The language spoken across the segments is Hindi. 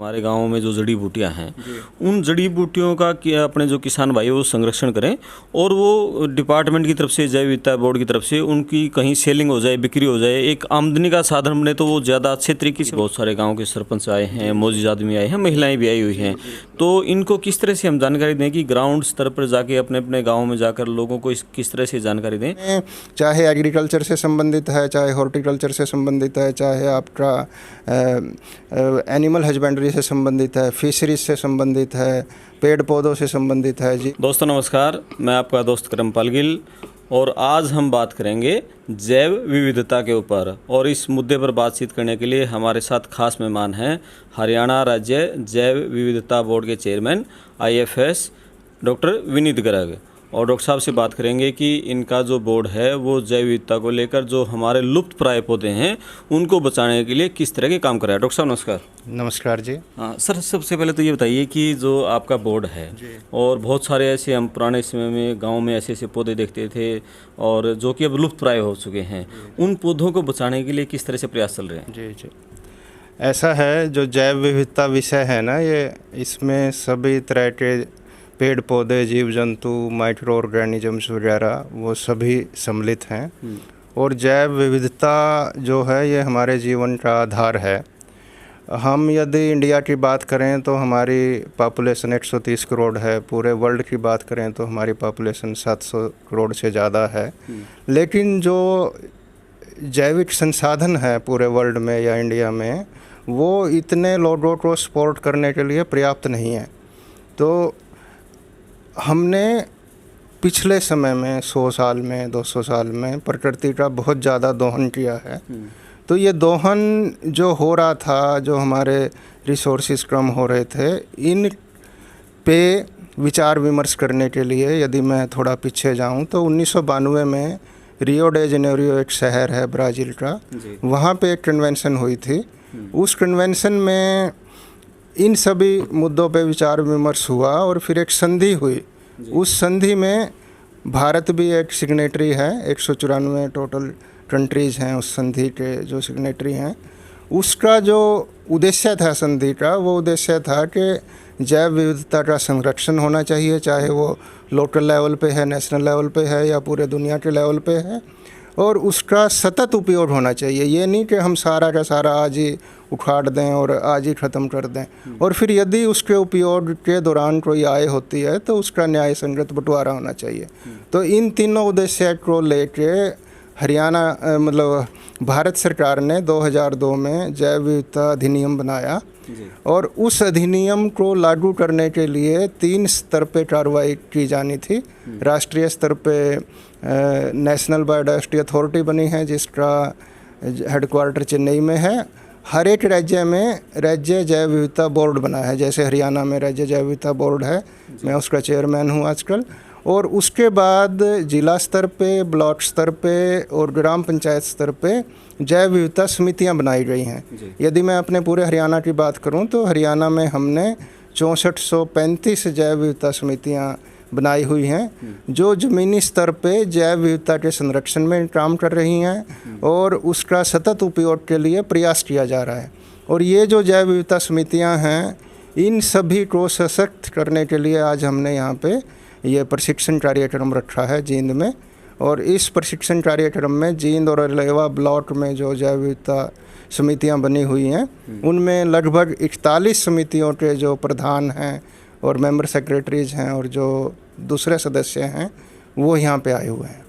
हमारे गाँव में जो जड़ी बूटियाँ हैं उन जड़ी बूटियों का अपने जो किसान भाई वो संरक्षण करें और वो डिपार्टमेंट की तरफ से जैव विविधता बोर्ड की तरफ से उनकी कहीं सेलिंग हो जाए, बिक्री हो जाए, एक आमदनी का साधन बने तो वो ज़्यादा अच्छे तरीके से। बहुत सारे गाँव के सरपंच आए हैं, मौजूद आदमी आए हैं, महिलाएं भी आई हुई हैं, तो इनको किस तरह से हम जानकारी दें कि ग्राउंड स्तर पर जाके अपने अपने गाँव में जाकर लोगों को किस तरह से जानकारी दें। चाहे एग्रीकल्चर से संबंधित है, चाहे हॉर्टिकल्चर से संबंधित है, चाहे आपका एनिमल हस्बेंड्री से संबंधित है, फिशरीज से संबंधित है, पेड़ पौधों से संबंधित है। जी दोस्तों नमस्कार, मैं आपका दोस्त करमपाल गिल और आज हम बात करेंगे जैव विविधता के ऊपर। और इस मुद्दे पर बातचीत करने के लिए हमारे साथ खास मेहमान हैं हरियाणा राज्य जैव विविधता बोर्ड के chairman IFS doctor Vineet Garg. और डॉक्टर साहब से बात करेंगे कि इनका जो बोर्ड है वो जैव विविधता को लेकर जो हमारे लुप्त प्राय पौधे हैं उनको बचाने के लिए किस तरह के काम कर रहा है। डॉक्टर साहब नमस्कार। नमस्कार जी। हाँ सर, सबसे पहले तो ये बताइए कि जो आपका बोर्ड है और बहुत सारे ऐसे हम पुराने समय में गांव में ऐसे ऐसे पौधे देखते थे और जो कि अब लुप्त प्राय हो चुके हैं, उन पौधों को बचाने के लिए किस तरह से प्रयास चल रहे हैं? जी जी, ऐसा है, जो जैव विविधता विषय है ना, ये इसमें सभी तरह के पेड़ पौधे, जीव जंतु, माइक्रो ऑर्गेनिजम्स वगैरह वो सभी सम्मिलित हैं। और जैव विविधता जो है ये हमारे जीवन का आधार है। हम यदि इंडिया की बात करें तो हमारी पॉपुलेशन 130 करोड़ है, पूरे वर्ल्ड की बात करें तो हमारी पॉपुलेशन 700 करोड़ से ज़्यादा है। लेकिन जो जैविक संसाधन है पूरे वर्ल्ड में या इंडिया में, वो इतने लोगों को सपोर्ट करने के लिए पर्याप्त नहीं है। तो हमने पिछले समय में 100 साल में, 200 साल में प्रकृति का बहुत ज़्यादा दोहन किया है। तो ये दोहन जो हो रहा था, जो हमारे रिसोर्सेज कम हो रहे थे, इन पे विचार विमर्श करने के लिए यदि मैं थोड़ा पीछे जाऊं तो 1992 में रियो डे जेनेरियो एक शहर है ब्राज़ील का, वहाँ पे एक कन्वेंशन हुई थी। उस कन्वेंशन में इन सभी मुद्दों पे विचार विमर्श हुआ और फिर एक संधि हुई। उस संधि में भारत भी एक सिग्नेटरी है, 194 टोटल कंट्रीज़ हैं उस संधि के जो सिग्नेटरी हैं। उसका जो उद्देश्य था संधि का, वो उद्देश्य था कि जैव विविधता का संरक्षण होना चाहिए, चाहे वो लोकल लेवल पे है, नेशनल लेवल पे है या पूरे दुनिया के लेवल पे है, और उसका सतत उपयोग होना चाहिए। ये नहीं कि हम सारा का सारा आज ही उखाड़ दें और आज ही ख़त्म कर दें, और फिर यदि उसके उपयोग के दौरान कोई आय होती है तो उसका न्याय संगत बंटवारा होना चाहिए। तो इन तीनों उद्देश्य को लेके हरियाणा मतलब भारत सरकार ने 2002 में जैव विविधता अधिनियम बनाया और उस अधिनियम को लागू करने के लिए 3 स्तर पे कार्रवाई की जानी थी। राष्ट्रीय स्तर पे नेशनल बायोडायवर्सिटी अथॉरिटी बनी है जिसका हेडक्वार्टर चेन्नई में है। हर एक राज्य में राज्य जैव विविधता बोर्ड बना है, जैसे हरियाणा में राज्य जैव विविधता बोर्ड है, मैं उसका चेयरमैन हूँ आजकल। और उसके बाद जिला स्तर पे, ब्लॉक स्तर पे और ग्राम पंचायत स्तर पे जैव विविधता समितियाँ बनाई गई हैं। यदि मैं अपने पूरे हरियाणा की बात करूँ तो हरियाणा में हमने 6435 जैव विविधता समितियाँ बनाई हुई हैं, जो ज़मीनी स्तर पे जैव विविधता के संरक्षण में काम कर रही हैं और उसका सतत उपयोग के लिए प्रयास किया जा रहा है। और ये जो जैव विविधता समितियां हैं, इन सभी को सशक्त करने के लिए आज हमने यहाँ पे ये प्रशिक्षण कार्यक्रम रखा है जींद में। और इस प्रशिक्षण कार्यक्रम में जींद और अलेवा ब्लॉक में जो जैव विविधता समितियाँ बनी हुई हैं, उनमें लगभग 41 समितियों के जो प्रधान हैं और मेंबर सेक्रेटरीज हैं और जो दूसरे सदस्य हैं वो यहाँ पे आए हुए हैं।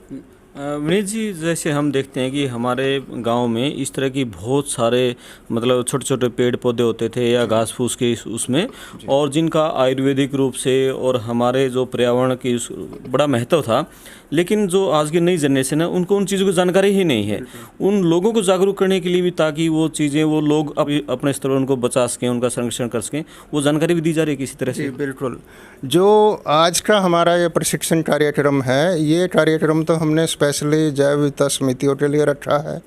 विनीत जी, जैसे हम देखते हैं कि हमारे गांव में इस तरह की बहुत सारे मतलब छोटे छोटे पेड़ पौधे होते थे या घास फूस के उसमें, और जिनका आयुर्वेदिक रूप से और हमारे जो पर्यावरण की बड़ा महत्व था, लेकिन जो आज की नई जनरेशन है उनको उन चीज़ों की जानकारी ही नहीं है। उन लोगों को जागरूक करने के लिए भी, ताकि वो चीज़ें वो लोग अपने स्तर पर उनको बचा सकें, उनका संरक्षण कर सकें, वो जानकारी भी दी जा रही है किसी तरह से? बिल्कुल। जो आज का हमारा ये प्रशिक्षण कार्यक्रम है, ये कार्यक्रम तो हमने स्पेशली जैव विविधता समितियों के लिए रखा है।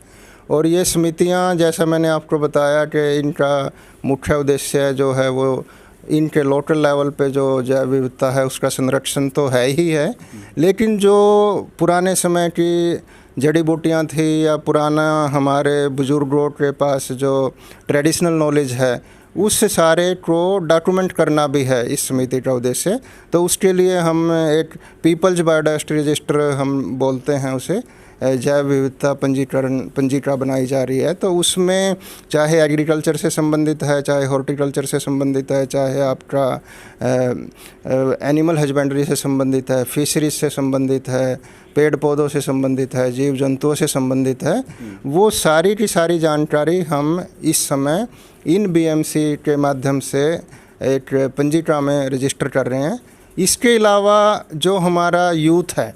और ये समितियां, जैसा मैंने आपको बताया कि इनका मुख्य उद्देश्य जो है वो इनके लोकल लेवल पे जो जैव विविधता है उसका संरक्षण तो है ही है, लेकिन जो पुराने समय की जड़ी बूटियाँ थी या पुराना हमारे बुजुर्गों के पास जो ट्रेडिशनल नॉलेज है, उस सारे को डॉक्यूमेंट करना भी है इस समिति का उद्देश्य। तो उसके लिए हम एक पीपल्स बायोडाइवर्सिटी रजिस्टर हम बोलते हैं उसे, जैव विविधता पंजिका बनाई जा रही है। तो उसमें चाहे एग्रीकल्चर से संबंधित है, चाहे हॉर्टिकल्चर से संबंधित है, चाहे आपका एनिमल हस्बेंड्री से संबंधित है, फिशरीज से संबंधित है, पेड़ पौधों से संबंधित है, जीव जंतुओं से संबंधित है, वो सारी की सारी जानकारी हम इस समय इन बीएमसी के माध्यम से एक पंजिका में रजिस्टर कर रहे हैं। इसके अलावा जो हमारा यूथ है,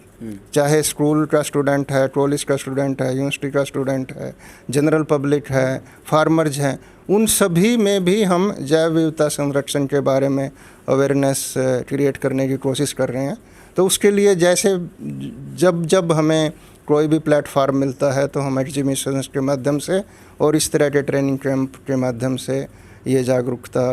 चाहे स्कूल का स्टूडेंट है, कॉलेज का स्टूडेंट है, यूनिवर्सिटी का स्टूडेंट है, जनरल पब्लिक है, फार्मर्स हैं, उन सभी में भी हम जैव विविधता संरक्षण के बारे में अवेयरनेस क्रिएट करने की कोशिश कर रहे हैं। तो उसके लिए जैसे जब जब हमें कोई भी प्लेटफार्म मिलता है तो हम एग्जीबिशंस के माध्यम से और इस तरह के ट्रेनिंग कैंप के माध्यम से ये जागरूकता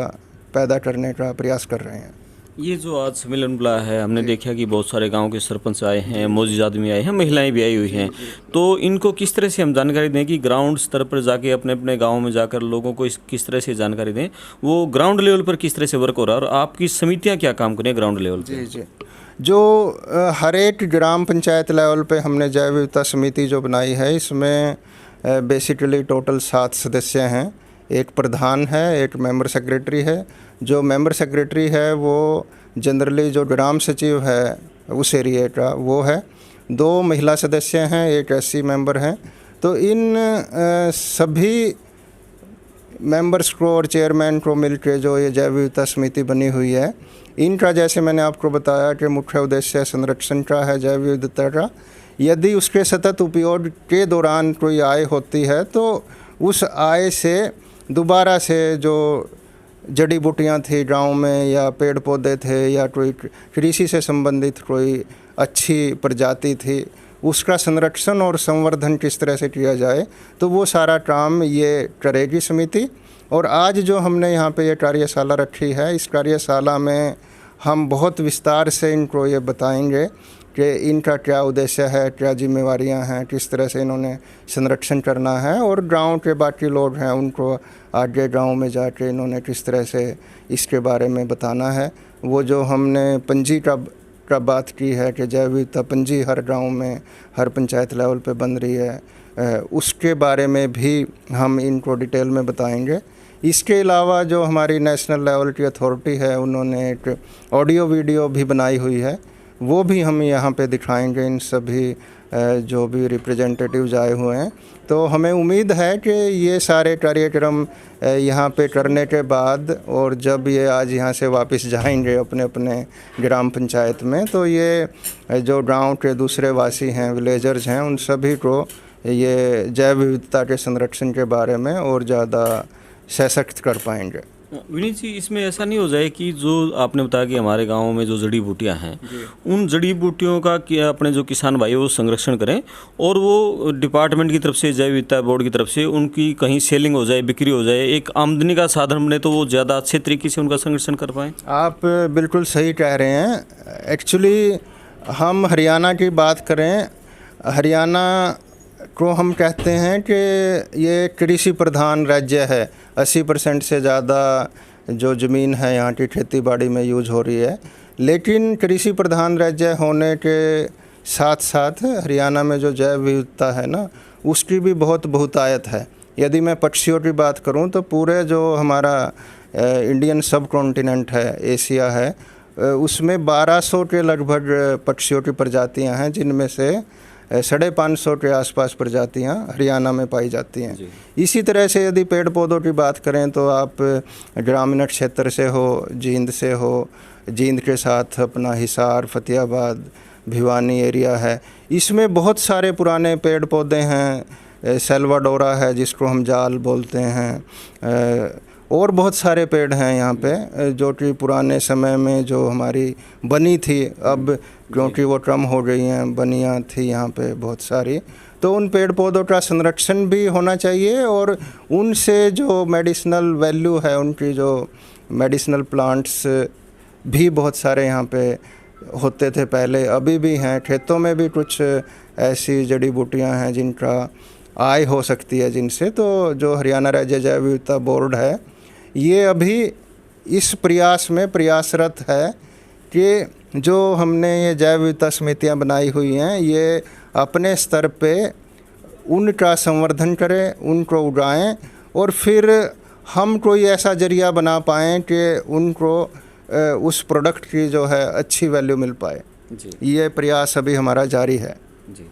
पैदा करने का प्रयास कर रहे हैं। ये जो आज सम्मेलन बुलाया है, हमने देखा कि बहुत सारे गांव के सरपंच आए हैं, मौजूद आदमी आए हैं, महिलाएं भी आई हुई हैं। तो इनको किस तरह से हम जानकारी दें कि ग्राउंड स्तर पर जाके अपने अपने गांव में जाकर लोगों को किस तरह से जानकारी दें, वो ग्राउंड लेवल पर किस तरह से वर्क हो रहा है और आपकी समितियां क्या काम करें ग्राउंड लेवल पर? जी, जो हर एक ग्राम पंचायत लेवल पे हमने जैव विविधता समिति जो बनाई है, इसमें बेसिकली टोटल 7 सदस्य हैं। एक प्रधान है, एक मेंबर सेक्रेटरी है। जो मेंबर सेक्रेटरी है वो जनरली जो ग्राम सचिव है उस एरिया का वो है। 2 महिला सदस्य हैं, एक एससी मेंबर हैं। तो इन सभी मेंबर्स को और चेयरमैन को मिलकर जो ये जैव विविधता समिति बनी हुई है, इनका जैसे मैंने आपको बताया कि मुख्य उद्देश्य संरक्षण का है, जैव विविधता का। यदि उसके सतत उपयोग के दौरान कोई आय होती है तो उस आय से दोबारा से जो जड़ी बूटियाँ थी गांव में या पेड़ पौधे थे या कोई कृषि से संबंधित कोई अच्छी प्रजाति थी, उसका संरक्षण और संवर्धन किस तरह से किया जाए, तो वो सारा काम ये करेगी समिति। और आज जो हमने यहाँ पे ये कार्यशाला रखी है, इस कार्यशाला में हम बहुत विस्तार से इनको ये बताएंगे कि इनका क्या उद्देश्य है, क्या जिम्मेवारियां हैं, किस तरह से इन्होंने संरक्षण करना है, और गांव के बाकी लोग हैं उनको आगे गांव में जाके इन्होंने किस तरह से इसके बारे में बताना है। वो जो हमने पंजी का बात की है कि जैव विविधता पंजी हर गांव में हर पंचायत लेवल पे बन रही है, उसके बारे में भी हम इनको डिटेल में बताएंगे। इसके अलावा जो हमारी नेशनल लेवल की अथॉरिटी है, उन्होंने एक ऑडियो वीडियो भी बनाई हुई है, वो भी हम यहाँ पे दिखाएंगे इन सभी जो भी रिप्रेजेंटेटिव्स आए हुए हैं। तो हमें उम्मीद है कि ये सारे कार्यक्रम यहाँ पे करने के बाद और जब ये आज यहाँ से वापस जाएंगे अपने अपने ग्राम पंचायत में, तो ये जो गांव के दूसरे वासी हैं, विलेजर्स हैं, उन सभी को ये जैव विविधता के संरक्षण के बारे में और ज़्यादा सशक्त कर पाएंगे। विनीत जी, इसमें ऐसा नहीं हो जाए कि जो आपने बताया कि हमारे गांव में जो जड़ी बूटियां हैं, उन जड़ी बूटियों का क्या अपने जो किसान भाई वो संरक्षण करें और वो डिपार्टमेंट की तरफ से, जैव विविधता बोर्ड की तरफ से उनकी कहीं सेलिंग हो जाए, बिक्री हो जाए, एक आमदनी का साधन बने, तो वो ज़्यादा अच्छे तरीके से उनका संरक्षण कर पाएँ? आप बिल्कुल सही कह रहे हैं। एक्चुअली हम हरियाणा की बात करें, हरियाणा को हम कहते हैं कि ये कृषि प्रधान राज्य है। 80% से ज़्यादा जो ज़मीन है यहाँ की खेती बाड़ी में यूज हो रही है। लेकिन कृषि प्रधान राज्य होने के साथ साथ हरियाणा में जो जैव विविधता है ना, उसकी भी बहुत बहुतायत है। यदि मैं पक्षियों की बात करूँ तो पूरे जो हमारा इंडियन सब कॉन्टिनेंट है, एशिया है, उसमें 1200 के लगभग पक्षियों की प्रजातियाँ हैं, जिनमें से 550 के आसपास प्रजातियाँ हरियाणा में पाई जाती हैं। इसी तरह से यदि पेड़ पौधों की बात करें तो आप ग्रामीण क्षेत्र से हो, जींद से हो, जींद के साथ अपना हिसार, फतेहाबाद, भिवानी एरिया है, इसमें बहुत सारे पुराने पेड़ पौधे हैं। सेल्वाडोरा है जिसको हम जाल बोलते हैं, और बहुत सारे पेड़ हैं यहाँ पे जो कि पुराने समय में जो हमारी बनी थी, अब क्योंकि वो कम हो गई हैं, बनियाँ थी यहाँ पे बहुत सारी। तो उन पेड़ पौधों का संरक्षण भी होना चाहिए और उनसे जो मेडिसिनल वैल्यू है, उनकी जो मेडिसिनल प्लांट्स भी बहुत सारे यहाँ पे होते थे पहले, अभी भी हैं। खेतों में भी कुछ ऐसी जड़ी बूटियाँ हैं जिनका आय हो सकती है जिनसे। तो जो हरियाणा राज्य जैव विविधता बोर्ड है, ये अभी इस प्रयास में प्रयासरत है कि जो हमने ये जैव विविधता समितियाँ बनाई हुई हैं, ये अपने स्तर पे उनका संवर्धन करें, उनको उगाएं और फिर हम कोई ऐसा जरिया बना पाएँ कि उनको उस प्रोडक्ट की जो है अच्छी वैल्यू मिल पाए। जी ये प्रयास अभी हमारा जारी है। जी।